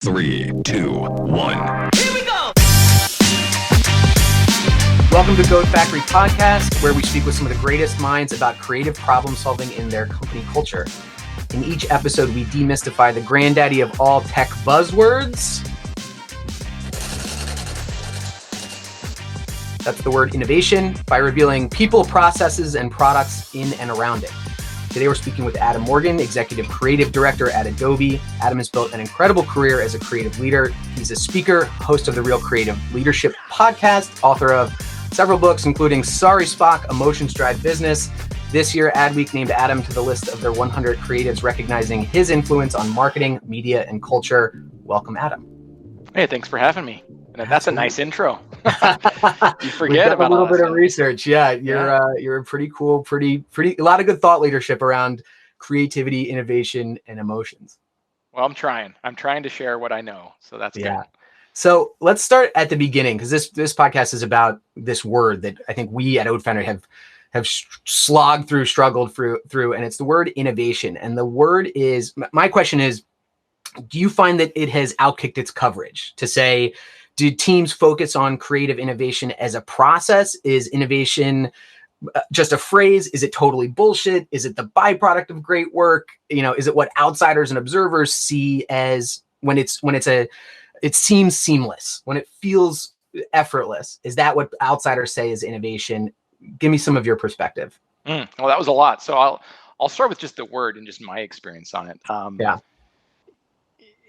3, 2, 1. Here we go! Welcome to Code Factory Podcast, where we speak with some of the greatest minds about creative problem solving in their company culture. In each episode, we demystify the granddaddy of all tech buzzwords. That's the word innovation, by revealing people, processes, and products in and around it. Today, we're speaking with Adam Morgan, Executive Creative Director at Adobe. Adam has built an incredible career as a creative leader. He's a speaker, host of the Real Creative Leadership podcast, author of several books, including Sorry Spock, Emotions Drive Business. This year, AdWeek named Adam to the list of their 100 creatives, recognizing his influence on marketing, media, and culture. Welcome, Adam. Hey, thanks for having me. And that's a nice intro. You forget about a little bit stuff. of research. Yeah, you're pretty cool, pretty a lot of good thought leadership around creativity, innovation, and emotions. Well, I'm trying to share what I know. So that's good. So let's start at the beginning, because this podcast is about this word that I think we at Foundry have struggled through, and it's the word innovation. And the word is, my question is, do you find that it has outkicked its coverage? To say, do teams focus on creative innovation as a process? Is innovation just a phrase? Is it totally bullshit? Is it the byproduct of great work? Is it what outsiders and observers see as when it seems seamless, when it feels effortless? Is that what outsiders say is innovation? Give me some of your perspective. Well, that was a lot. So I'll start with just the word and just my experience on it.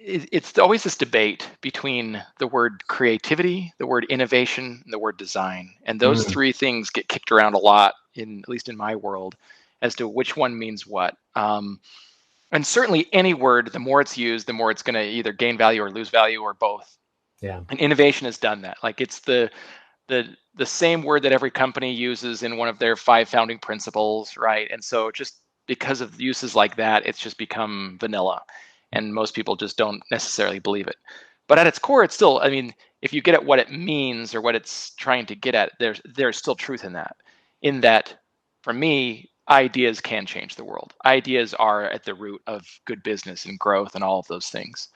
It's always this debate between the word creativity, the word innovation, and the word design. And those three things get kicked around a lot, at least in my world, as to which one means what. And certainly any word, the more it's used, the more it's going to either gain value or lose value or both. Yeah. And innovation has done that. Like, it's the same word that every company uses in one of their 5 founding principles, right? And so just because of uses like that, it's just become vanilla. And most people just don't necessarily believe it. But at its core, it's still, if you get at what it means or what it's trying to get at, there's still truth in that. In that, for me, ideas can change the world. Ideas are at the root of good business and growth and all of those things.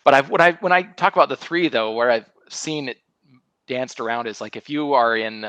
But when I talk about the three, though, where I've seen it danced around is like, if you are in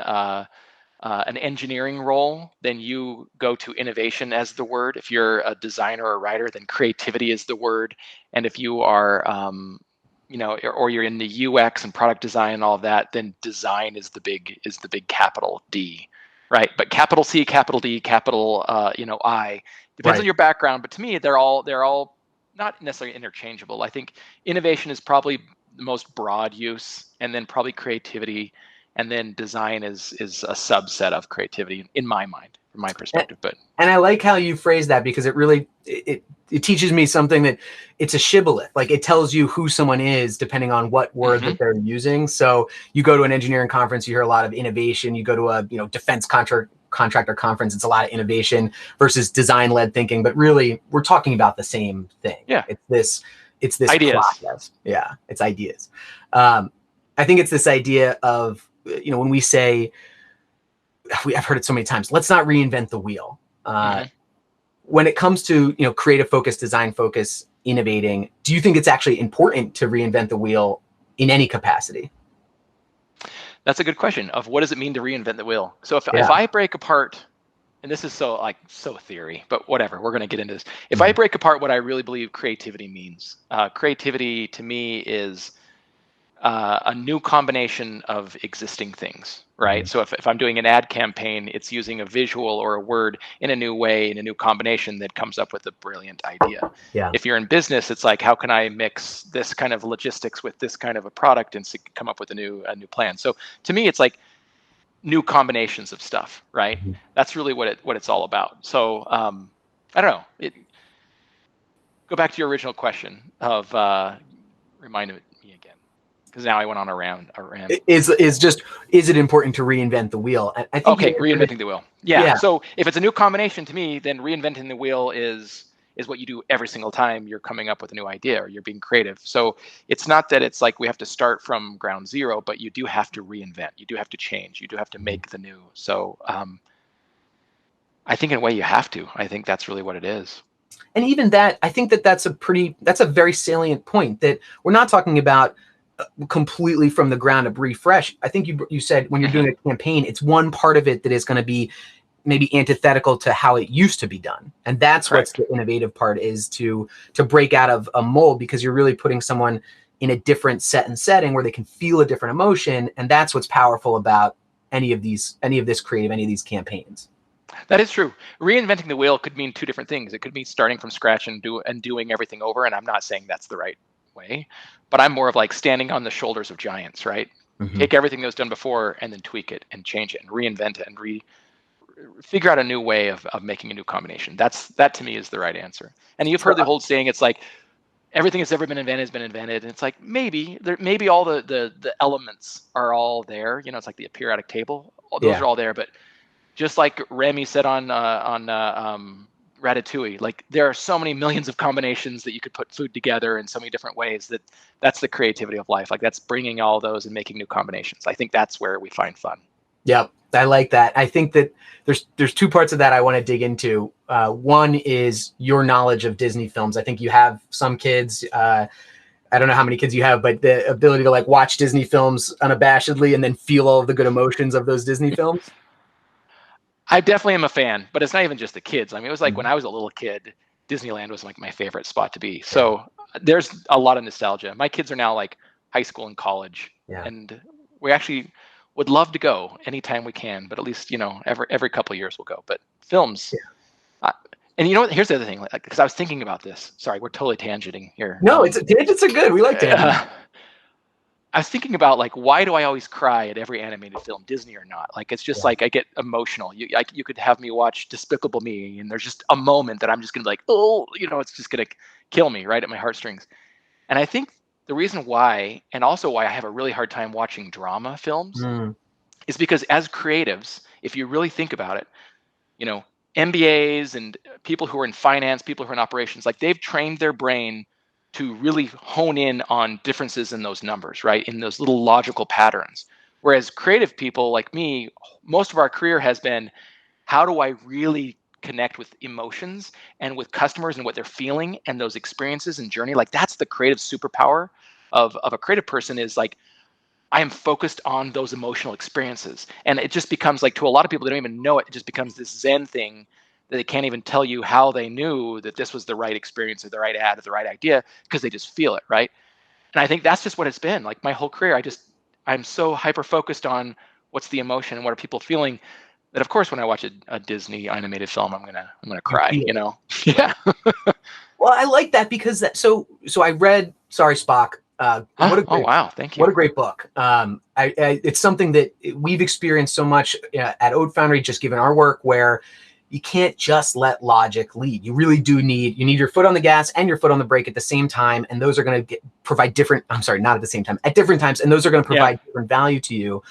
an engineering role, then you go to innovation as the word. If you're a designer or a writer, then creativity is the word. And if you are, or you're in the UX and product design and all of that, then design is the big capital D, right? But capital C, capital D, capital I depends on your background. But to me, they're all not necessarily interchangeable. I think innovation is probably the most broad use, and then probably creativity. And then design is a subset of creativity in my mind, from my perspective. And I like how you phrase that, because it really it teaches me something, that it's a shibboleth. Like, it tells you who someone is depending on what word that they're using. So you go to an engineering conference, you hear a lot of innovation. You go to a defense contractor conference, it's a lot of innovation versus design-led thinking. But really, we're talking about the same thing. Yeah, it's this ideas. Process. Yeah, it's ideas. I think it's this idea of, when we say, I've heard it so many times, let's not reinvent the wheel. When it comes to, creative focus, design focus, innovating, do you think it's actually important to reinvent the wheel in any capacity? That's a good question of what does it mean to reinvent the wheel? So if I break apart, and this is so theory, but whatever, we're going to get into this. If I break apart what I really believe creativity means, creativity to me is a new combination of existing things, right? So if I'm doing an ad campaign, it's using a visual or a word in a new way, in a new combination that comes up with a brilliant idea. Yeah. If you're in business, it's like, how can I mix this kind of logistics with this kind of a product and come up with a new plan? So to me, it's like new combinations of stuff, right? That's really what it's all about. So I don't know. Go back to your original question of remind me again, because now I went on a rant. Is it important to reinvent the wheel? I think reinventing the wheel. Yeah. So if it's a new combination to me, then reinventing the wheel is what you do every single time you're coming up with a new idea or you're being creative. So it's not that it's like we have to start from ground zero, but you do have to reinvent. You do have to change. You do have to make the new. So I think in a way you have to. I think that's really what it is. And even that, I think that that's a very salient point, that we're not talking about completely from the ground up refresh. I think you said when you're doing a campaign, it's one part of it that is going to be maybe antithetical to how it used to be done. And that's Correct. what's the innovative part, is to break out of a mold, because you're really putting someone in a different set and setting where they can feel a different emotion. And that's what's powerful about any of this creative, any of these campaigns. That is true. Reinventing the wheel could mean two different things. It could mean starting from scratch and doing everything over. And I'm not saying that's the right way, but I'm more of like standing on the shoulders of giants, right? Mm-hmm. Take everything that was done before and then tweak it and change it and reinvent it and figure out a new way of making a new combination. That to me is the right answer. And you've heard the whole saying, it's like everything that's ever been invented has been invented. And it's like maybe all the elements are all there. You know, it's like the periodic table. Those are all there, but just like Remy said on Ratatouille, like there are so many millions of combinations that you could put food together in so many different ways. That's the creativity of life. Like that's bringing all those and making new combinations. I think that's where we find fun. Yep, I like that. I think that there's two parts of that I want to dig into. One is your knowledge of Disney films. I think you have some kids. I don't know how many kids you have, but the ability to like watch Disney films unabashedly and then feel all of the good emotions of those Disney films. I definitely am a fan, but it's not even just the kids. I mean, it was like when I was a little kid, Disneyland was like my favorite spot to be. So there's a lot of nostalgia. My kids are now like high school and college, and we actually would love to go anytime we can, but at least, you know, every couple of years we'll go. But films, and you know what? Here's the other thing, like, because I was thinking about this. Sorry, we're totally tangenting here. No, tangents are good. We like tangents. I was thinking about like, why do I always cry at every animated film, Disney or not? Like, it's just like I get emotional. You could have me watch Despicable Me, and there's just a moment that I'm just gonna be like, oh, you know, it's just gonna kill me right at my heartstrings. And I think the reason why, and also why I have a really hard time watching drama films, is because as creatives, if you really think about it, you know, MBAs and people who are in finance, people who are in operations, like they've trained their brain to really hone in on differences in those numbers, right? In those little logical patterns. Whereas creative people like me, most of our career has been, how do I really connect with emotions and with customers and what they're feeling and those experiences and journey? Like that's the creative superpower of a creative person, is like, I am focused on those emotional experiences. And it just becomes like, to a lot of people, they don't even know it. It just becomes this Zen thing that they can't even tell you how they knew that this was the right experience or the right ad or the right idea, because they just feel it, right? And I think that's just what it's been. Like my whole career, I'm so hyper focused on what's the emotion and what are people feeling, that of course when I watch a Disney animated film, I'm gonna cry, you know? Yeah. Well, I like that because so I read Sorry Spock. Oh wow, thank you. What a great book. It's something that we've experienced so much at Foundry, just given our work, where you can't just let logic lead. You really do need your foot on the gas and your foot on the brake at the same time. And those are going to provide different, I'm sorry, not at the same time, at different times. And those are going to provide different value to you.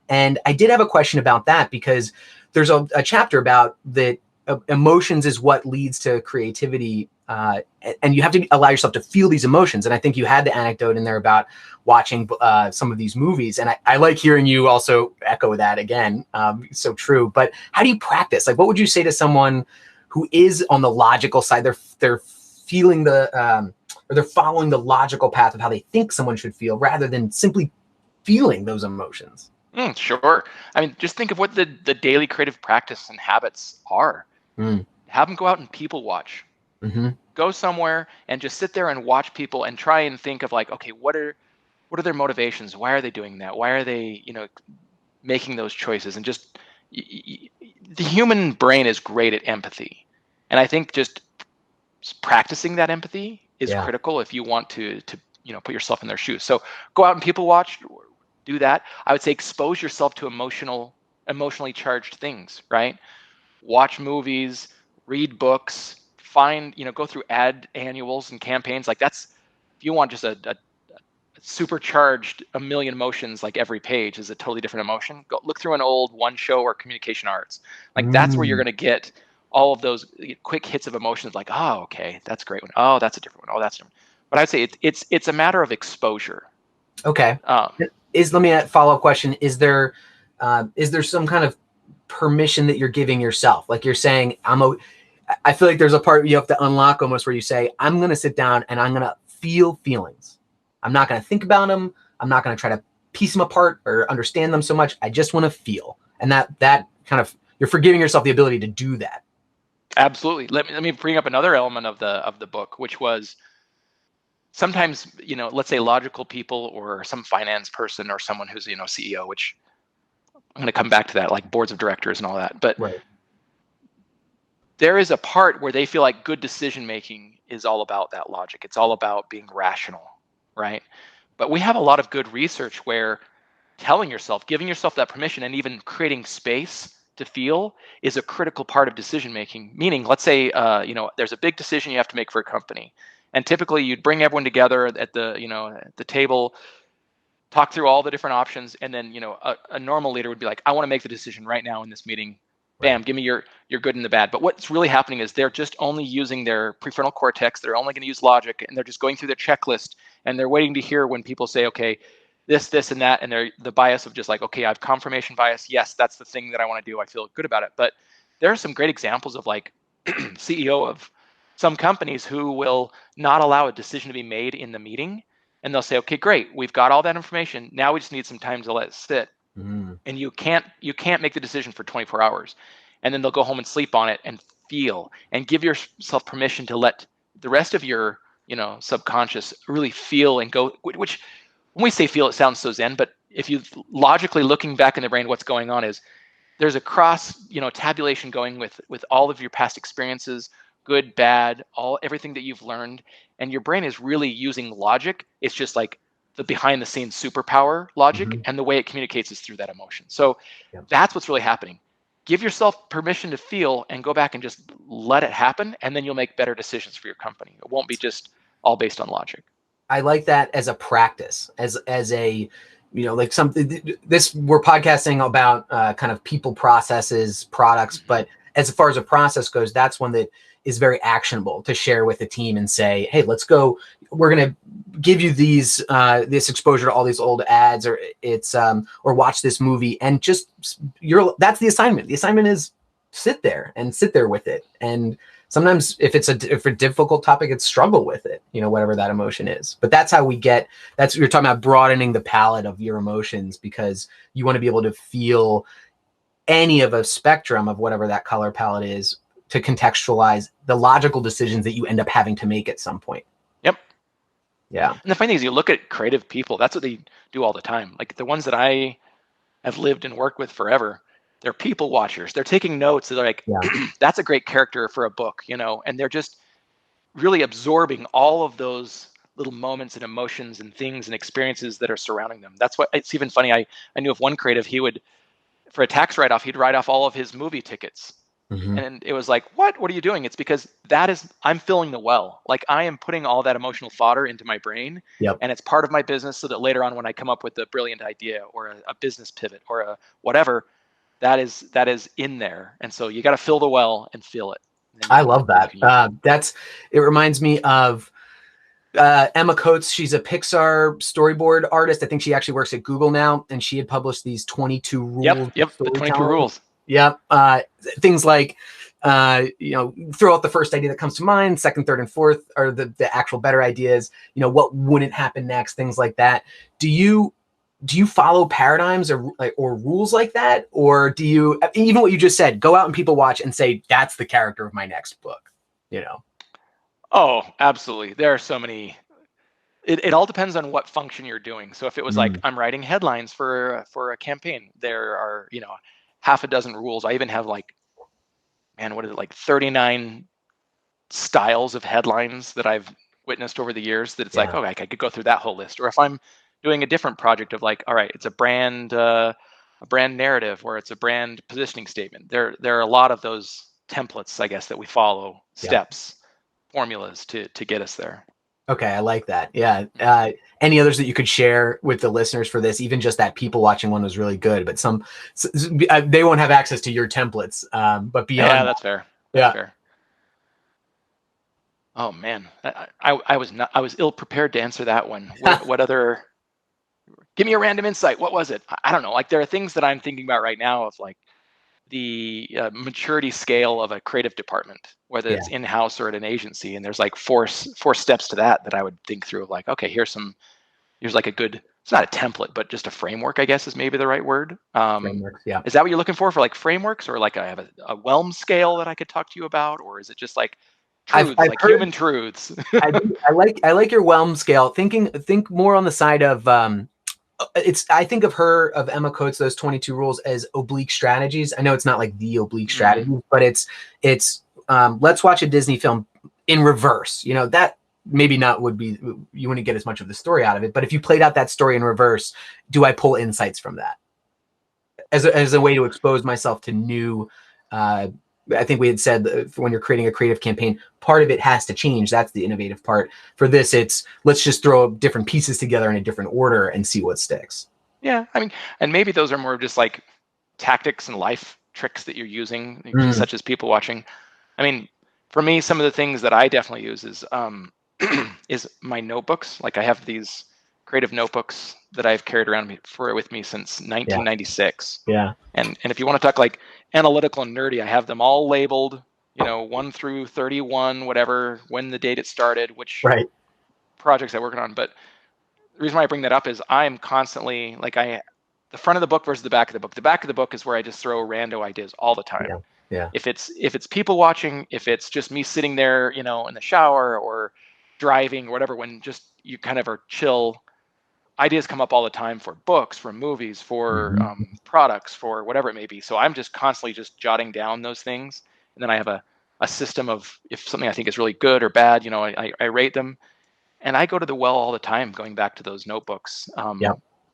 And I did have a question about that, because there's a chapter about that emotions is what leads to creativity. And you have to allow yourself to feel these emotions. And I think you had the anecdote in there about watching some of these movies. And I like hearing you also echo that again. So true. But how do you practice? Like, what would you say to someone who is on the logical side? They're feeling or they're following the logical path of how they think someone should feel, rather than simply feeling those emotions. Sure. I mean, just think of what the daily creative practice and habits are. Have them go out and people watch. Go somewhere and just sit there and watch people and try and think of like, okay, what are their motivations? Why are they doing that? Why are they, you know, making those choices? And just the human brain is great at empathy. And I think just practicing that empathy is critical if you want to you know, put yourself in their shoes. So go out and people watch, do that. I would say expose yourself to emotionally charged things, right? Watch movies, read books, go through ad annuals and campaigns. Like that's, if you want just a supercharged a million emotions, like every page is a totally different emotion, go look through an old One Show or Communication Arts. Like that's where you're going to get all of those quick hits of emotions. Like, oh, okay, that's a great one. Oh, that's a different one. Oh, that's different. But I'd say it's a matter of exposure. Okay. Let me follow up question. Is there some kind of permission that you're giving yourself? Like you're saying, I feel like there's a part you have to unlock almost where you say, I'm going to sit down and I'm going to feel feelings. I'm not going to think about them. I'm not going to try to piece them apart or understand them so much. I just want to feel. And that kind of, you're forgiving yourself the ability to do that. Absolutely. Let me bring up another element of the book, which was sometimes, let's say logical people or some finance person or someone who's, CEO, which I'm going to come back to that, like boards of directors and all that. But Right. there is a part where they feel like good decision making is all about that logic. It's all about being rational, right? But we have a lot of good research where giving yourself that permission and even creating space to feel is a critical part of decision making. Meaning, let's say, there's a big decision you have to make for a company. And typically you'd bring everyone together at the table, talk through all the different options. And then, a normal leader would be like, I want to make the decision right now in this meeting. Bam, give me your good and the bad. But what's really happening is they're just only using their prefrontal cortex. They're only going to use logic, and they're just going through their checklist, and they're waiting to hear when people say, okay, this, and that, and they're the bias of just like, okay, I have confirmation bias. Yes, that's the thing that I want to do. I feel good about it. But there are some great examples of like CEO of some companies who will not allow a decision to be made in the meeting. And they'll say, okay, great, we've got all that information. Now we just need some time to let it sit. And you can't make the decision for 24 hours. And then they'll go home and sleep on it and feel and give yourself permission to let the rest of your, subconscious really feel and go, which when we say feel, it sounds so zen, but if you logically looking back in the brain, what's going on is there's a cross, tabulation going with all of your past experiences, good, bad, everything that you've learned. And your brain is really using logic. It's just like the behind the scenes superpower logic, and the way it communicates is through that emotion. So that's what's really happening. Give yourself permission to feel and go back and just let it happen. And then you'll make better decisions for your company. It won't be just all based on logic. I like that as a practice, as a, like something, this, we're podcasting about kind of people, processes, products, but as far as a process goes, that's one that is very actionable to share with the team and say, hey, let's go, we're going to give you these, this exposure to all these old ads, or or watch this movie, and just, that's the assignment. The assignment is sit there with it. And sometimes if it's a difficult topic, it's struggle with it, whatever that emotion is. But that's how you're talking about broadening the palette of your emotions, because you want to be able to feel any of a spectrum of whatever that color palette is, to contextualize the logical decisions that you end up having to make at some point. Yep. Yeah. And the funny thing is, you look at creative people, that's what they do all the time. Like the ones that I have lived and worked with forever, they're people watchers. They're taking notes. They're like, that's a great character for a book, and they're just really absorbing all of those little moments and emotions and things and experiences that are surrounding them. That's what, it's even funny. I knew of one creative, he would, for a tax write-off, he'd write off all of his movie tickets. And it was like, what are you doing? It's because I'm filling the well. Like I am putting all that emotional fodder into my brain, and it's part of my business, so that later on when I come up with a brilliant idea or a business pivot or a whatever, that is in there. And so you got to fill the well and feel it. I love that. It reminds me of Emma Coates. She's a Pixar storyboard artist. I think she actually works at Google now, and she had published these 22 rules. Yep, the 22 rules. Yep. Things like, throw out the first idea that comes to mind, second, third, and fourth are the actual better ideas. What wouldn't happen next, things like that. Do you follow paradigms or rules like that? Or do you, even what you just said, go out and people watch and say, that's the character of my next book, Oh, absolutely. There are so many. It all depends on what function you're doing. So if it was like, I'm writing headlines for a campaign, there are, half a dozen rules. I even have like, 39 styles of headlines that I've witnessed over the years, that it's like, I could go through that whole list. Or if I'm doing a different project of like, all right, it's a brand narrative, or it's a brand positioning statement. There are a lot of those templates, I guess, that we follow, steps, formulas to get us there. Okay, I like that. Yeah. Any others that you could share with the listeners for this? Even just that people watching one was really good, but they won't have access to your templates. But beyond, that's fair. That's fair. Oh man, I was ill prepared to answer that one. What other? Give me a random insight. What was it? I don't know. Like there are things that I'm thinking about right now of like the maturity scale of a creative department, whether it's in-house or at an agency. And there's like four steps to that I would think through of like, okay, here's like a good, it's not a template, but just a framework, I guess is maybe the right word. Frameworks, yeah. Is that what you're looking for like frameworks, or like I have a whelm scale that I could talk to you about, or is it just like truths, I've like heard, human truths? I like your whelm scale. Think more on the side of I think of Emma Coates, those 22 rules, as oblique strategies. I know it's not like the oblique strategy, but it's let's watch a Disney film in reverse. You know, that maybe not would be, you wouldn't get as much of the story out of it, but if you played out that story in reverse, do I pull insights from that as a way to expose myself to new, I think we had said when you're creating a creative campaign, part of it has to change. That's the innovative part. For this, it's let's just throw different pieces together in a different order and see what sticks. Yeah, I mean, and maybe those are more just like tactics and life tricks that you're using, such as people watching. I mean, for me, some of the things that I definitely use is is my notebooks. Like I have these creative notebooks that I've carried around with me since 1996. Yeah. And if you want to talk like analytical and nerdy, I have them all labeled, 1 through 31, whatever, when the date it started, which projects I'm working on. But the reason why I bring that up is I'm constantly like the front of the book versus the back of the book. The back of the book is where I just throw rando ideas all the time. Yeah. If it's people watching, if it's just me sitting there, in the shower or driving or whatever, when just you kind of are chill, ideas come up all the time for books, for movies, for products, for whatever it may be. So I'm just constantly just jotting down those things. And then I have a system of, if something I think is really good or bad, I rate them. And I go to the well all the time, going back to those notebooks.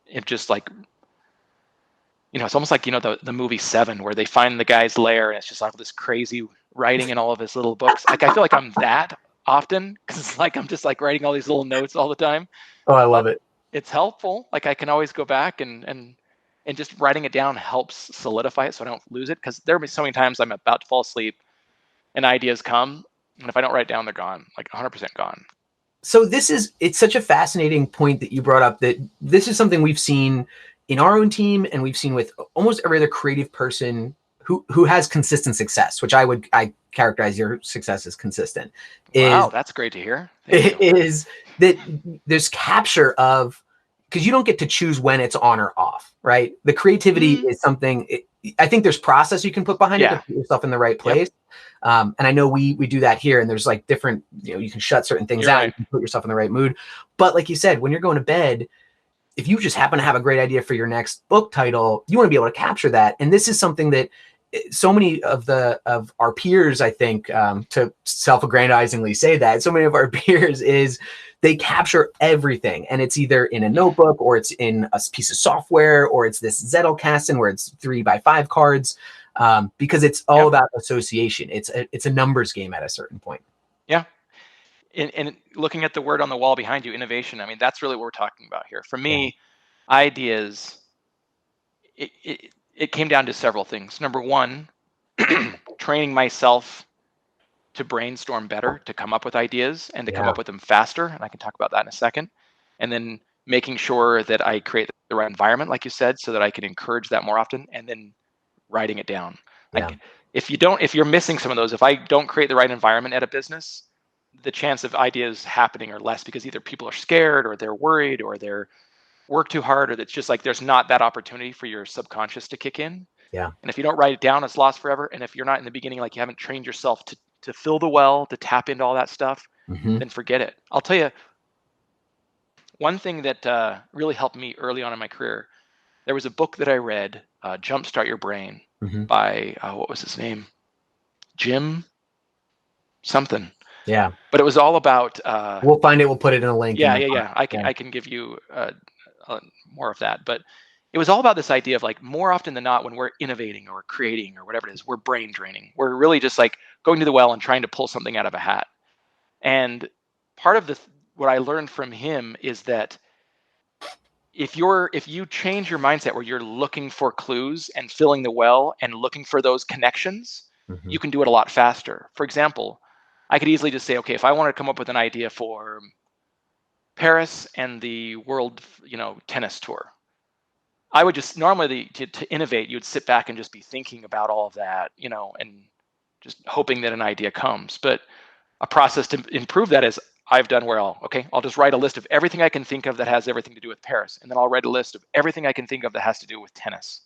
It just like, it's almost like, the movie Seven, where they find the guy's lair and it's just like this crazy writing in all of his little books. Like, I feel like I'm that often, because it's like I'm just like writing all these little notes all the time. Oh, I love it. It's helpful. Like I can always go back and just writing it down helps solidify it so I don't lose it. Because there'll be so many times I'm about to fall asleep and ideas come, and if I don't write down, they're gone, like 100% gone. So it's such a fascinating point that you brought up, that this is something we've seen in our own team, and we've seen with almost every other creative person who has consistent success, which I characterize your success as consistent. Wow, that's great to hear. Is that there's capture of, because you don't get to choose when it's on or off, right? The creativity is something, I think there's process you can put behind it to put yourself in the right place. And I know we do that here, and there's like different, you can shut certain things out, you can put yourself in the right mood. But like you said, when you're going to bed, if you just happen to have a great idea for your next book title, you want to be able to capture that. And this is something that so many of our peers, I think, to self-aggrandizingly say that, so many of our peers is they capture everything, and it's either in a notebook, or it's in a piece of software, or it's this Zettelkasten where it's 3x5 cards, because it's all about association. It's a numbers game at a certain point. Yeah. And looking at the word on the wall behind you, innovation, I mean, that's really what we're talking about here. For me, ideas, it came down to several things. Number one, training myself to brainstorm better, to come up with ideas and to come up with them faster. And I can talk about that in a second. And then making sure that I create the right environment, like you said, so that I can encourage that more often, and then writing it down. Like if you're missing some of those, if I don't create the right environment at a business, the chance of ideas happening are less, because either people are scared, or they're worried, or they're work too hard, or it's just like there's not that opportunity for your subconscious to kick in. Yeah. And if you don't write it down, it's lost forever. And if you're not in the beginning, like you haven't trained yourself to fill the well, to tap into all that stuff, then forget it. I'll tell you one thing that really helped me early on in my career. There was a book that I read, Jumpstart Your Brain, by what was his name? Jim something. Yeah. But it was all about we'll find it, we'll put it in a link. Yeah. I can give you more of that. But it was all about this idea of like, more often than not, when we're innovating or creating or whatever it is, we're brain draining. We're really just like going to the well and trying to pull something out of a hat. And part of what I learned from him is that if you change your mindset where you're looking for clues and filling the well and looking for those connections, you can do it a lot faster. For example, I could easily just say, okay, if I want to come up with an idea for Paris and the world, tennis tour, I would just normally to innovate, you'd sit back and just be thinking about all of that, and just hoping that an idea comes. But a process to improve that is I've done where I'll just write a list of everything I can think of that has everything to do with Paris. And then I'll write a list of everything I can think of that has to do with tennis.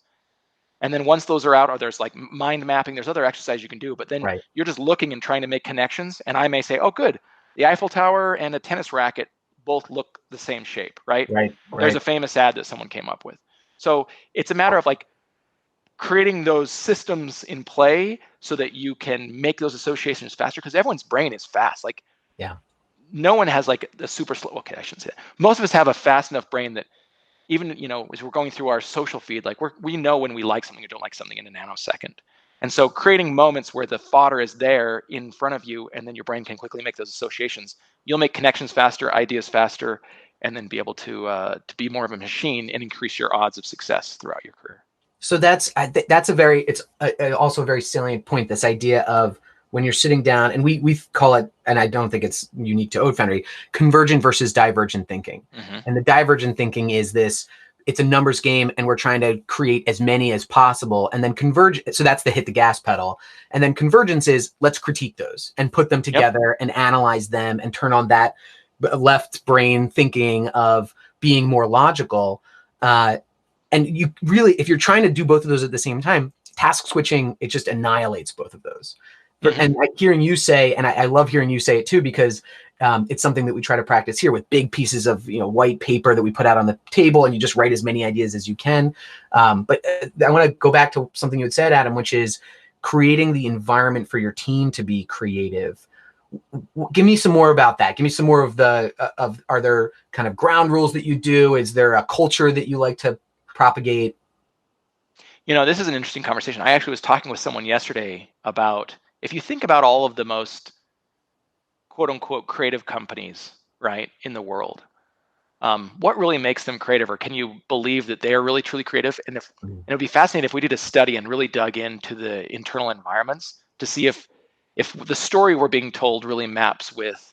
And then once those are out, or there's like mind mapping, there's other exercises you can do, but then Right. you're just looking and trying to make connections. And I may say, oh, good, the Eiffel Tower and a tennis racket both look the same shape, right? Right. There's Right. a famous ad that someone came up with. So it's a matter of like creating those systems in play so that you can make those associations faster, because everyone's brain is fast. Like, Yeah. no one has like a super slow. Okay, I shouldn't say that. Most of us have a fast enough brain that even as we're going through our social feed, like we know when we like something or don't like something in a nanosecond. And so creating moments where the fodder is there in front of you, and then your brain can quickly make those associations, you'll make connections faster, ideas faster, and then be able to be more of a machine and increase your odds of success throughout your career. So that's also a very salient point. This idea of when you're sitting down, and we call it, and I don't think it's unique to Foundry, convergent versus divergent thinking. Mm-hmm. And the divergent thinking is this: it's a numbers game, and we're trying to create as many as possible, and then converge. So that's the hit the gas pedal, and then convergence is let's critique those and put them together and analyze them and turn on that left brain thinking of being more logical. And you really, if you're trying to do both of those at the same time, task switching, it just annihilates both of those. Mm-hmm. And hearing you say, and I love hearing you say it too, because it's something that we try to practice here with big pieces of white paper that we put out on the table, and you just write as many ideas as you can. But I want to go back to something you had said, Adam, which is creating the environment for your team to be creative. Give me some more about that. Give me some more of are there kind of ground rules that you do? Is there a culture that you like to propagate? This is an interesting conversation. I actually was talking with someone yesterday about, if you think about all of the most quote unquote creative companies, right, in the world, what really makes them creative, or can you believe that they are really truly creative? And it would be fascinating if we did a study and really dug into the internal environments to see if the story we're being told really maps with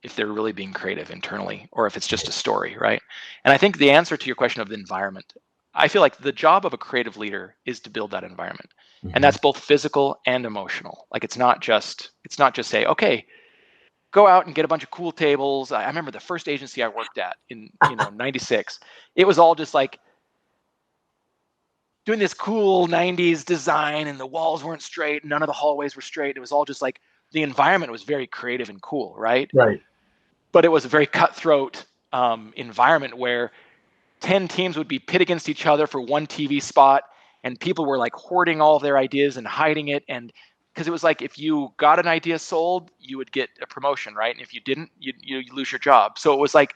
if they're really being creative internally, or if it's just a story, right? And I think the answer to your question of the environment, I feel like the job of a creative leader is to build that environment. Mm-hmm. And that's both physical and emotional. Like it's not just say, okay, go out and get a bunch of cool tables. I remember the first agency I worked at in 96. It was all just like doing this cool 90s design, and the walls weren't straight, none of the hallways were straight. It was all just like the environment was very creative and cool, right? Right. But it was a very cutthroat environment where 10 teams would be pit against each other for one TV spot, and people were like hoarding all of their ideas and hiding it. And because it was like, if you got an idea sold, you would get a promotion, right? And if you didn't, you lose your job. So it was like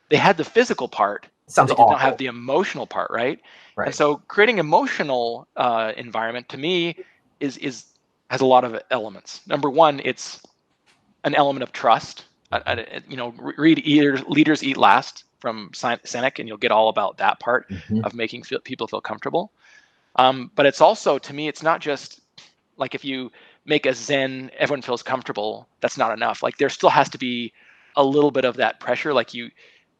they had the physical part, Sounds they did awful. not have the emotional part, right? Right. And so creating emotional environment to me has a lot of elements. Number one, it's an element of trust. Read Leaders Eat Last from Seneca, and you'll get all about that part of making people feel comfortable. But it's also, to me, it's not just like if you make a Zen, everyone feels comfortable, that's not enough. Like there still has to be a little bit of that pressure, like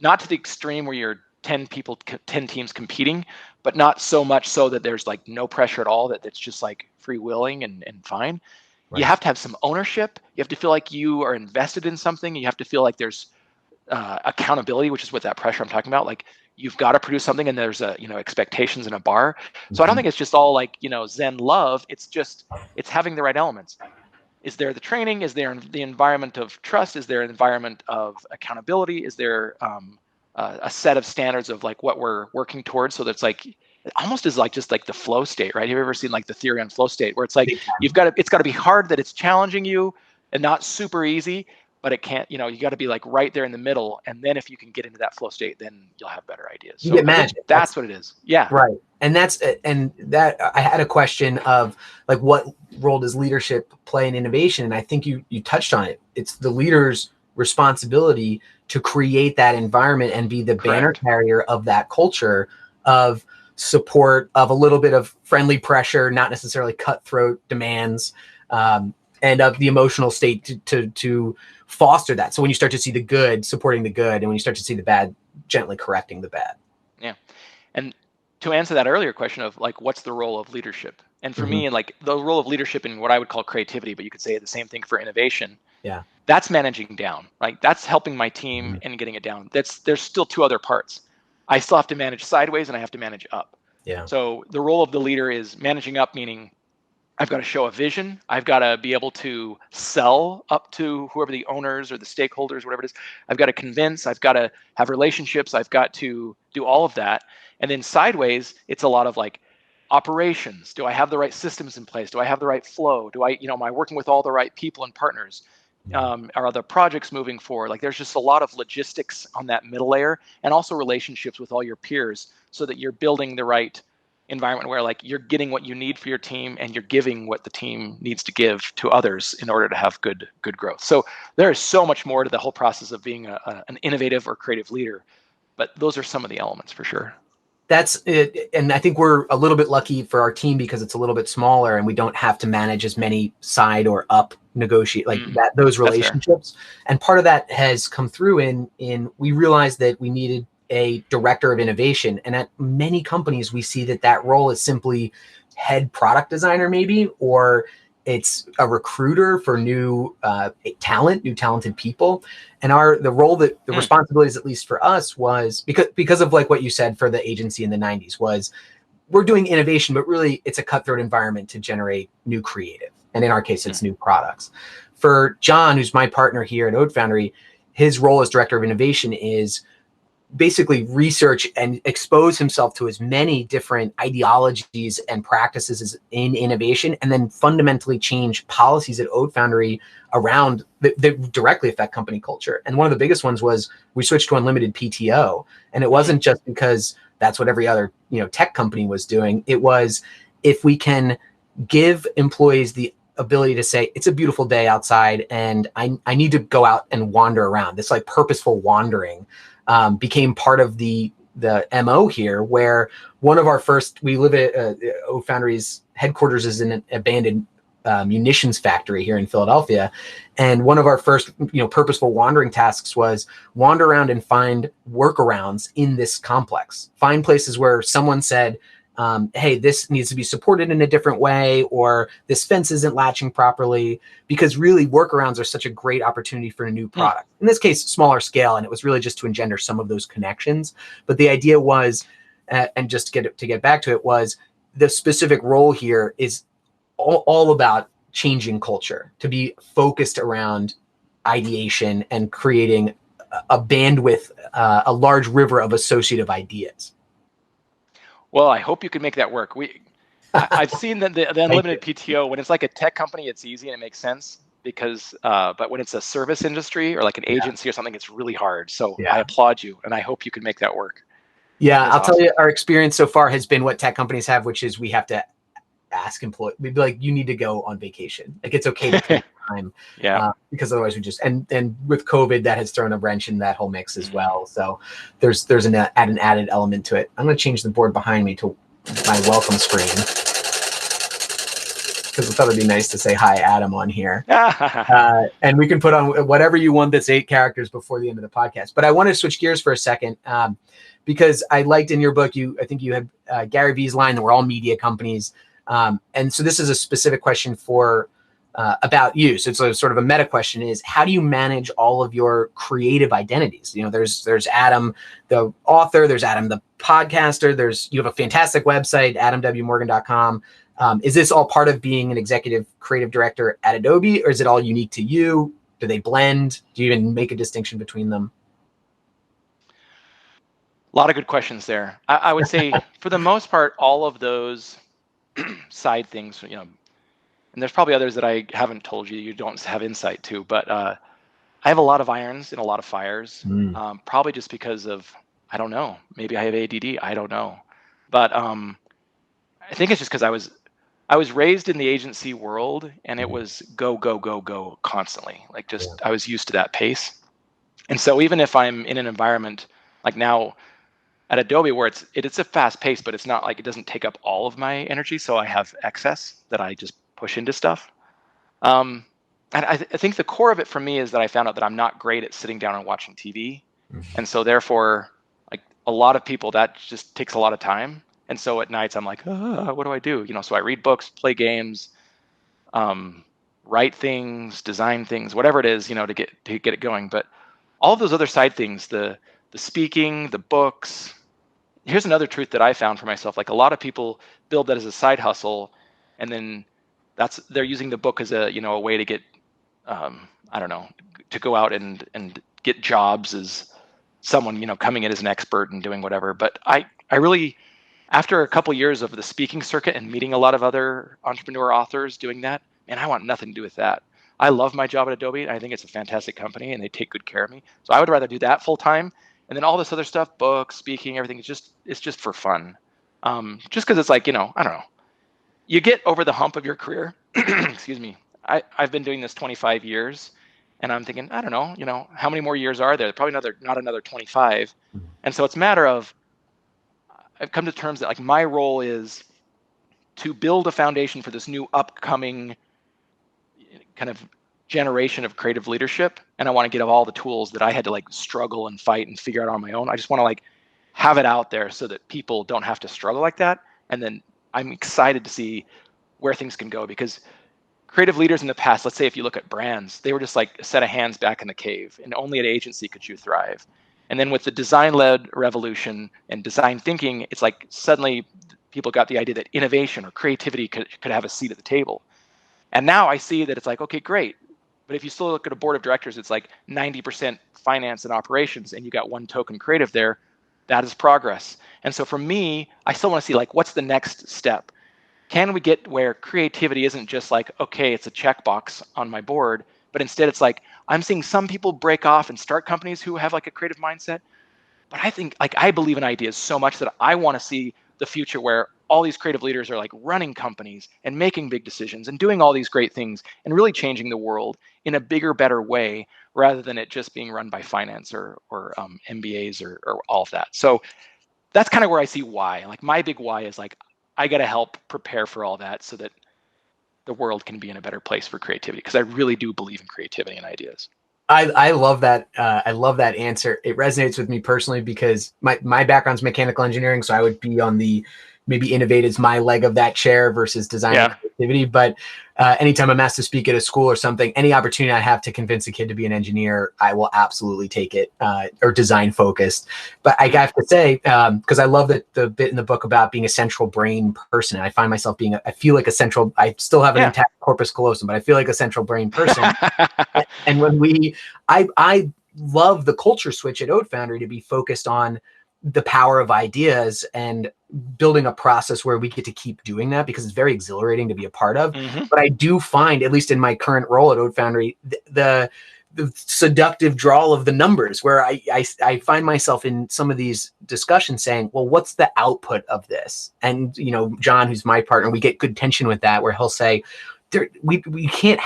not to the extreme where you're 10 teams competing, but not so much so that there's like no pressure at all, that it's just like freewheeling and fine. Right. You have to have some ownership. You have to feel like you are invested in something. You have to feel like there's accountability, which is what that pressure I'm talking about. Like you've got to produce something, and there's expectations in a bar. So I don't think it's just all like Zen love. It's having the right elements. Is there the training? Is there the environment of trust? Is there an environment of accountability? Is there a set of standards of like what we're working towards? So that's like, it almost is like just like the flow state, right? Have you ever seen like the theory on flow state, where it's like it's got to be hard, that it's challenging you, and not super easy, but it can't, you got to be like right there in the middle. And then if you can get into that flow state, then you'll have better ideas. You get magic. That's what it is. Yeah. Right. And that I had a question of like, what role does leadership play in innovation? And I think you touched on it. It's the leader's responsibility to create that environment and be the banner carrier of that culture of support, of a little bit of friendly pressure, not necessarily cutthroat demands, and of the emotional state to foster that. So when you start to see the good, supporting the good, and when you start to see the bad, gently correcting the bad. Yeah. And to answer that earlier question of like, what's the role of leadership? And for me, like the role of leadership in what I would call creativity, but you could say the same thing for innovation. Yeah. That's managing down, right? That's helping my team and getting it down. There's still two other parts. I still have to manage sideways and I have to manage up. Yeah. So the role of the leader is managing up, meaning I've got to show a vision. I've got to be able to sell up to whoever the owners or the stakeholders, whatever it is. I've got to convince. I've got to have relationships. I've got to do all of that. And then sideways, it's a lot of like operations. Do I have the right systems in place? Do I have the right flow? Do I, am I working with all the right people and partners? Are the projects moving forward? Like there's just a lot of logistics on that middle layer, and also relationships with all your peers, so that you're building the right environment where like you're getting what you need for your team and you're giving what the team needs to give to others in order to have good growth. So there is so much more to the whole process of being an innovative or creative leader, but those are some of the elements for sure. That's it. And I think we're a little bit lucky for our team because it's a little bit smaller and we don't have to manage as many side or up negotiate like that, those relationships. And part of that has come through in we realized that we needed a director of innovation. And at many companies, we see that role is simply head product designer, maybe, or it's a recruiter for new talented people. And the role that the responsibilities, at least for us, was because of like what you said for the agency in the 90s, was we're doing innovation, but really it's a cutthroat environment to generate new creative. And in our case, it's new products. For John, who's my partner here at Foundry, his role as director of innovation is basically research and expose himself to as many different ideologies and practices as in innovation, and then fundamentally change policies at Foundry around that directly affect company culture. And one of the biggest ones was we switched to unlimited PTO. And it wasn't just because that's what every other tech company was doing. It was, if we can give employees the ability to say, it's a beautiful day outside and I need to go out and wander around, this like purposeful wandering became part of the MO here, where one of our first, we live at Foundry's headquarters is in an abandoned munitions factory here in Philadelphia. And one of our first, purposeful wandering tasks was wander around and find workarounds in this complex, find places where someone said, hey, this needs to be supported in a different way, or this fence isn't latching properly, because really workarounds are such a great opportunity for a new product. In this case, smaller scale, and it was really just to engender some of those connections. But the idea was, and just to get back to it, was the specific role here is all about changing culture, to be focused around ideation and creating a bandwidth, a large river of associative ideas. Well, I hope you can make that work. I've seen the unlimited PTO. When it's like a tech company, it's easy and it makes sense because, but when it's a service industry or like an agency or something, it's really hard. So I applaud you, and I hope you can make that work. Yeah, I'll tell you, our experience so far has been what tech companies have, which is we have to ask employees. We'd be like, you need to go on vacation. Like, it's okay to take time. Because otherwise we just, and with COVID, that has thrown a wrench in that whole mix as well. So there's an added element to it. I'm going to change the board behind me to my welcome screen, because I thought it'd be nice to say hi, Adam, on here. And we can put on whatever you want that's 8 characters before the end of the podcast. But I want to switch gears for a second, because I liked in your book, I think you had Gary Vee's line that we're all media companies. And so this is a specific question for about you. So it's a sort of a meta question, is how do you manage all of your creative identities? There's Adam, the author, there's Adam, the podcaster, you have a fantastic website, adamwmorgan.com. Is this all part of being an executive creative director at Adobe, or is it all unique to you? Do they blend? Do you even make a distinction between them? A lot of good questions there. I would say for the most part, all of those side things, and there's probably others that I haven't told you don't have insight to, but I have a lot of irons and a lot of fires, probably just because of, I don't know, maybe I have ADD, I don't know. But I think it's just because I was raised in the agency world, and it was go, go, go, go constantly. Like I was used to that pace. And so even if I'm in an environment like now at Adobe, where it's a fast pace, but it's not like it doesn't take up all of my energy. So I have excess that I just push into stuff. And I think the core of it for me is that I found out that I'm not great at sitting down and watching TV. And so therefore, like a lot of people, that just takes a lot of time. And so at nights I'm like, what do I do? So I read books, play games, write things, design things, whatever it is, to get it going. But all of those other side things, the speaking, the books. Here's another truth that I found for myself. Like a lot of people build that as a side hustle, and then they're using the book as a way to get I don't know, to go out and get jobs as someone, coming in as an expert and doing whatever. But I really, after a couple years of the speaking circuit and meeting a lot of other entrepreneur authors doing that, man, I want nothing to do with that. I love my job at Adobe. I think it's a fantastic company and they take good care of me. So I would rather do that full time. And then all this other stuff, books, speaking, everything, it's just for fun. Just because it's like, I don't know, you get over the hump of your career. Excuse me. I've been doing this 25 years, and I'm thinking, I don't know, how many more years are there? Probably not another 25. And so it's a matter of, I've come to terms that like my role is to build a foundation for this new upcoming kind of generation of creative leadership. And I want to get all the tools that I had to like struggle and fight and figure out on my own. I just want to like have it out there so that people don't have to struggle like that. And then I'm excited to see where things can go, because creative leaders in the past, let's say if you look at brands, they were just like a set of hands back in the cave, and only at agency could you thrive. And then with the design-led revolution and design thinking, it's like suddenly people got the idea that innovation or creativity could have a seat at the table. And now I see that it's like, okay, great. But if you still look at a board of directors, it's like 90% finance and operations, and you got one token creative there. That is progress. And so for me, I still want to see like, what's the next step? Can we get where creativity isn't just like, okay, it's a checkbox on my board, but instead it's like, I'm seeing some people break off and start companies who have like a creative mindset. But I think like, I believe in ideas so much that I want to see the future where all these creative leaders are like running companies and making big decisions and doing all these great things and really changing the world in a bigger, better way, rather than it just being run by finance or MBAs or all of that. So that's kind of where I see why. Like my big why is like, I got to help prepare for all that so that the world can be in a better place for creativity, because I really do believe in creativity and ideas. I love that. I love that answer. It resonates with me personally because my background's mechanical engineering, so I would be on the maybe innovate is my leg of that chair versus design and creativity. But anytime I'm asked to speak at a school or something, any opportunity I have to convince a kid to be an engineer, I will absolutely take it, or design focused. But I have to say, because I love the bit in the book about being a central brain person. And I find myself I feel like a central, I still have an intact corpus callosum, but I feel like a central brain person. And when I love the culture switch at Oat Foundry to be focused on the power of ideas and building a process where we get to keep doing that, because it's very exhilarating to be a part of. But I do find, at least in my current role at Oat Foundry, the seductive drawl of the numbers, where I find myself in some of these discussions saying, well, what's the output of this? And, John, who's my partner, we get good tension with that, where he'll say, we can't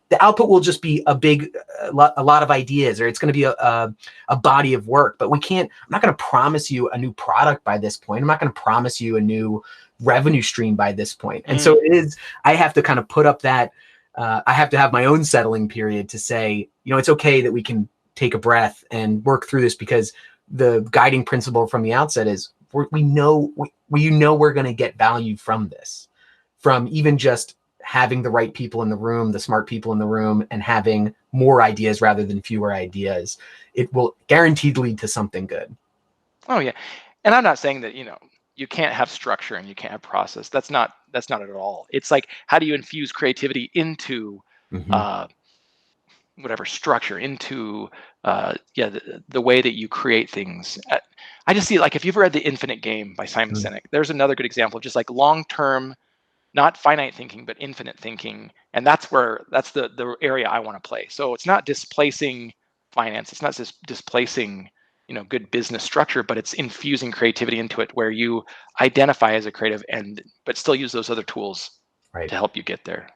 the output will just be a lot of ideas, or it's going to be a body of work, but I'm not going to promise you a new product by this point. I'm not going to promise you a new revenue stream by this point. And so I have to kind of put up that, I have to have my own settling period to say, it's okay that we can take a breath and work through this, because the guiding principle from the outset is we know we're going to get value from this, from even just having the right people in the room, the smart people in the room, and having more ideas rather than fewer ideas. It will guaranteed lead to something good. Oh yeah. And I'm not saying that, you can't have structure and you can't have process. That's not it at all. It's like, how do you infuse creativity into whatever structure, into the way that you create things. I just see, like, if you've read The Infinite Game by Simon Sinek, there's another good example of just like long-term, not finite thinking, but infinite thinking. And that's the area I want to play. So it's not displacing finance. It's not just displacing, good business structure, but it's infusing creativity into it, where you identify as a creative but still use those other tools to help you get there.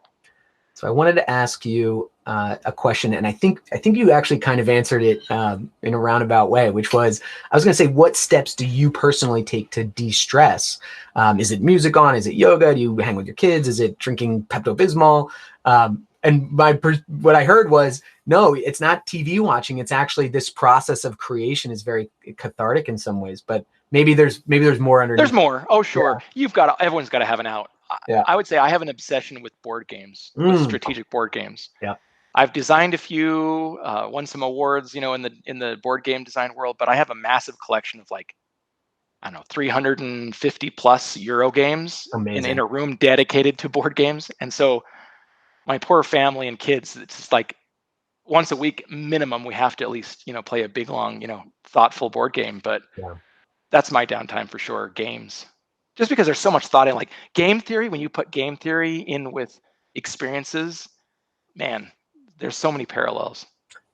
So I wanted to ask you a question, and I think you actually kind of answered it in a roundabout way, which was, I was going to say, what steps do you personally take to de-stress? Is it music on? Is it yoga? Do you hang with your kids? Is it drinking Pepto-Bismol? And what I heard was, no, it's not TV watching. It's actually this process of creation is very cathartic in some ways. But maybe there's more underneath. There's more. Oh, sure. Everyone's got to have an out. Yeah. I would say I have an obsession with board games, with strategic board games. Yeah. I've designed a few, won some awards, in the board game design world, but I have a massive collection of like, I don't know, 350 plus Euro games in a room dedicated to board games. And so my poor family and kids, it's just like once a week minimum, we have to at least, play a big, long, thoughtful board game. But that's my downtime for sure, games. Just because there's so much thought in like game theory, when you put game theory in with experiences, man, there's so many parallels.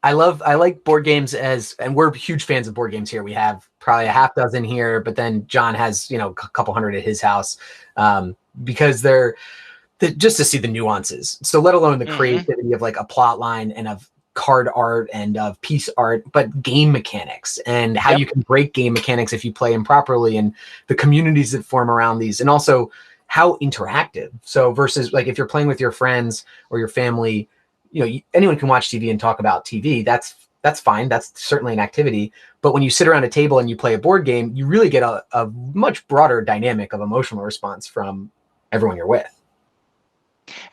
I like board games and we're huge fans of board games here. We have probably a half dozen here, but then John has, a couple hundred at his house, because they're just to see the nuances. So let alone the creativity of like a plot line and of card art and of piece art, but game mechanics and how you can break game mechanics if you play them properly, and the communities that form around these, and also how interactive. So versus like if you're playing with your friends or your family, anyone can watch TV and talk about TV. That's fine. That's certainly an activity. But when you sit around a table and you play a board game, you really get a much broader dynamic of emotional response from everyone you're with.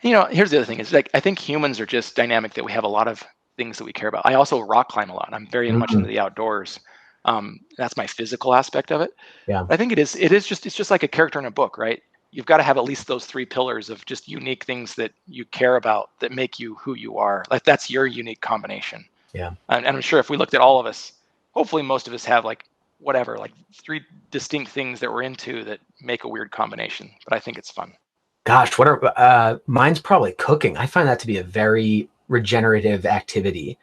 Here's the other thing is like, I think humans are just dynamic, that we have a lot of things that we care about. I also rock climb a lot. I'm very much into the outdoors. That's my physical aspect of it. Yeah. I think it's just like a character in a book, right? You've got to have at least those three pillars of just unique things that you care about that make you who you are. Like that's your unique combination. Yeah. And I'm sure if we looked at all of us, hopefully most of us have like three distinct things that we're into that make a weird combination. But I think it's fun. Gosh, mine's probably cooking. I find that to be a very regenerative activity.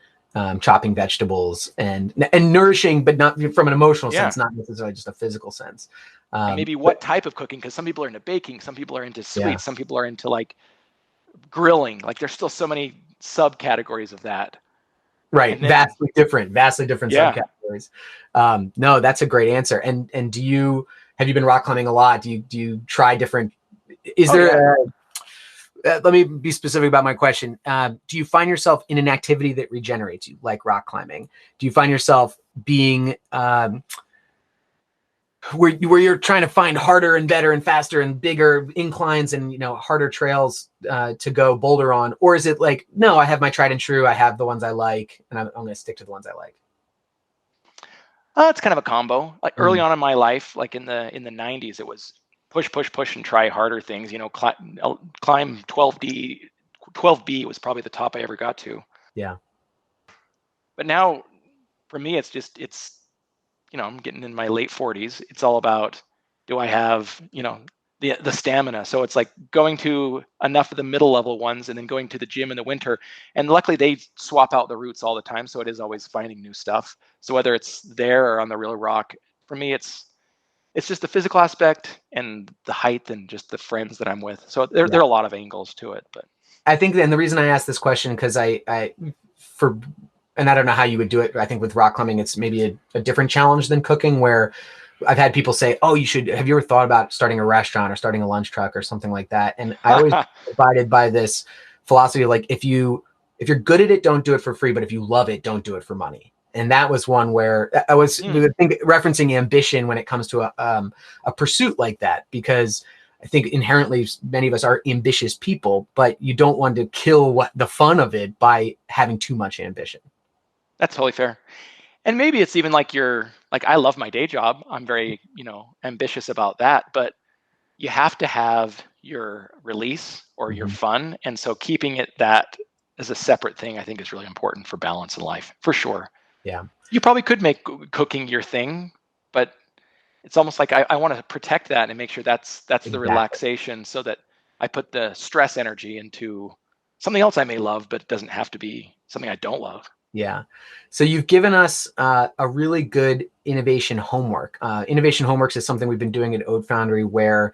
Chopping vegetables and nourishing, but not from an emotional sense, not necessarily just a physical sense. And maybe what type of cooking? Because some people are into baking, some people are into sweets, some people are into like grilling. Like there's still so many subcategories of that. Right, then, vastly different subcategories. No, that's a great answer. And have you been rock climbing a lot? Do you try different? Let me be specific about my question. Do you find yourself in an activity that regenerates you, like rock climbing? Do you find yourself being where you're trying to find harder and better and faster and bigger inclines and harder trails to go boulder on? Or is it like, no, I have my tried and true, I have the ones I like, and I'm going to stick to the ones I like? It's kind of a combo. Like early on in my life, like in the 90s, it was push and try harder things, climb 12B was probably the top I ever got to. Yeah. But now for me, it's I'm getting in my late 40s. It's all about, do I have, the stamina? So it's like going to enough of the middle level ones and then going to the gym in the winter. And luckily they swap out the routes all the time. So it is always finding new stuff. So whether it's there or on the real rock, for me, it's just the physical aspect and the height and just the friends that I'm with. So there are a lot of angles to it. But I think, and the reason I asked this question, because and I don't know how you would do it. I think with rock climbing, it's maybe a different challenge than cooking, where I've had people say, oh, have you ever thought about starting a restaurant or starting a lunch truck or something like that? And I always abided by this philosophy of like, if you're good at it, don't do it for free. But if you love it, don't do it for money. And that was one where I was referencing ambition when it comes to a pursuit like that, because I think inherently many of us are ambitious people, but you don't want to kill the fun of it by having too much ambition. That's totally fair. And maybe it's even like I love my day job. I'm very, ambitious about that, but you have to have your release or your fun. And so keeping it that as a separate thing, I think is really important for balance in life, for sure. Yeah. You probably could make cooking your thing, but it's almost like I want to protect that and make sure that's the relaxation, so that I put the stress energy into something else I may love, but it doesn't have to be something I don't love. Yeah. So you've given us a really good innovation homework. Innovation homeworks is something we've been doing at Foundry, where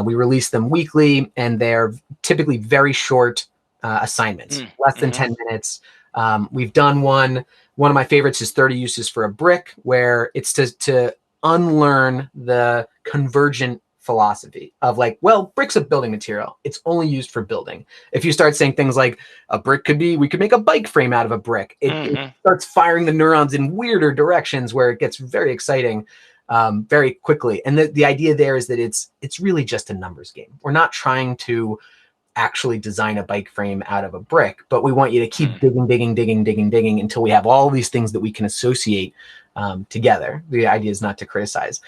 we release them weekly, and they're typically very short assignments, less than 10 minutes. We've done one of my favorites is 30 uses for a brick, where it's to unlearn the convergent philosophy of like, well, brick's a building material. It's only used for building. If you start saying things like we could make a bike frame out of a brick, it starts firing the neurons in weirder directions where it gets very exciting. very quickly. And the idea there is that it's really just a numbers game. We're not trying to actually design a bike frame out of a brick, but we want you to keep digging until we have all these things that we can associate together. The idea is not to criticize.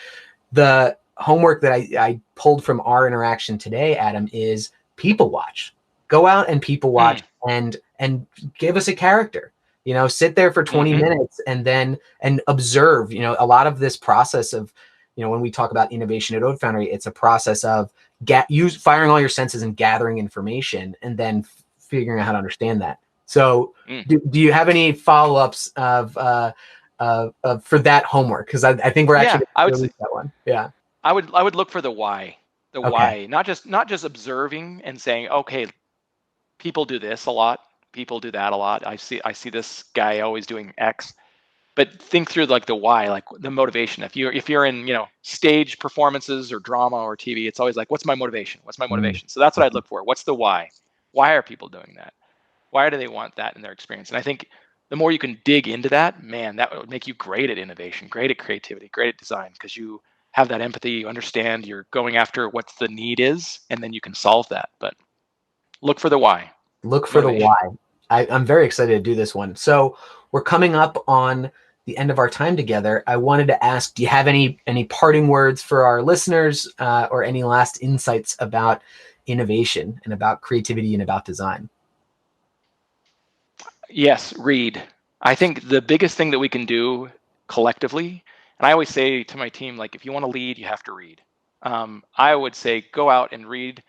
The homework that I pulled from our interaction today, Adam, is people watch. Go out and people watch and give us a character. Sit there for 20 minutes and observe. A lot of this process of, when we talk about innovation at Foundry, it's a process of firing all your senses and gathering information and then figuring out how to understand that. So do you have any follow-ups for that homework? Because I think we're actually I would say that one. Yeah. I would look for the why. Why, not just observing and saying, okay, people do this a lot, people do that a lot. I see this guy always doing X. But think through like the why, like the motivation. If you're in stage performances or drama or TV, it's always like, what's my motivation? What's my motivation? So that's what I'd look for. What's the why? Why are people doing that? Why do they want that in their experience? And I think the more you can dig into that, man, that would make you great at innovation, great at creativity, great at design, because you have that empathy. You understand. You're going after what the need is, and then you can solve that. But look for the why. Look for the why. I'm very excited to do this one. So we're coming up on the end of our time together. I wanted to ask, do you have any parting words for our listeners or any last insights about innovation and about creativity and about design? Yes, read. I think the biggest thing that we can do collectively, and I always say to my team, like, if you want to lead, you have to read. I would say go out and read,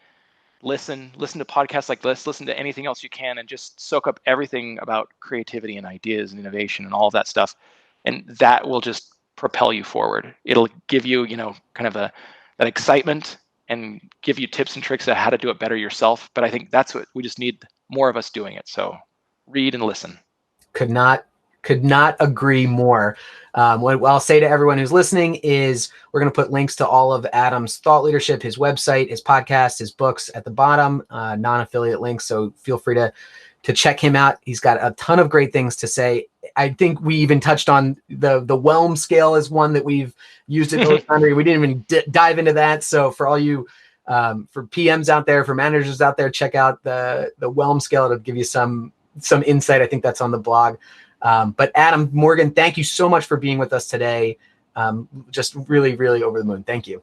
listen to podcasts like this, listen to anything else you can, and just soak up everything about creativity and ideas and innovation and all of that stuff. And that will just propel you forward. It'll give you, kind of that excitement and give you tips and tricks on how to do it better yourself. But I think that's what we just need, more of us doing it. So read and listen. Could not agree more. What I'll say to everyone who's listening is we're going to put links to all of Adam's thought leadership, his website, his podcast, his books at the bottom, non-affiliate links. So feel free to check him out. He's got a ton of great things to say. I think we even touched on the Whelm scale as one that we've used at Foundry. We didn't even dive into that. So for all you, for PMs out there, for managers out there, check out the Whelm scale. It'll give you some insight. I think that's on the blog. But Adam Morgan, thank you so much for being with us today. Just really, really over the moon. Thank you.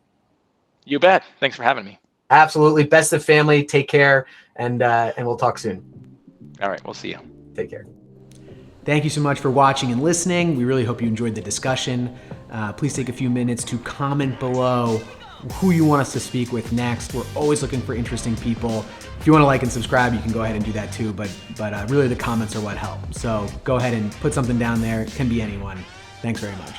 You bet. Thanks for having me. Absolutely. Best of family. Take care. And we'll talk soon. All right. We'll see you. Take care. Thank you so much for watching and listening. We really hope you enjoyed the discussion. Please take a few minutes to comment below who you want us to speak with next. We're always looking for interesting people. If you want to like and subscribe, you can go ahead and do that too. But really the comments are what help. So go ahead and put something down there. It can be anyone. Thanks very much.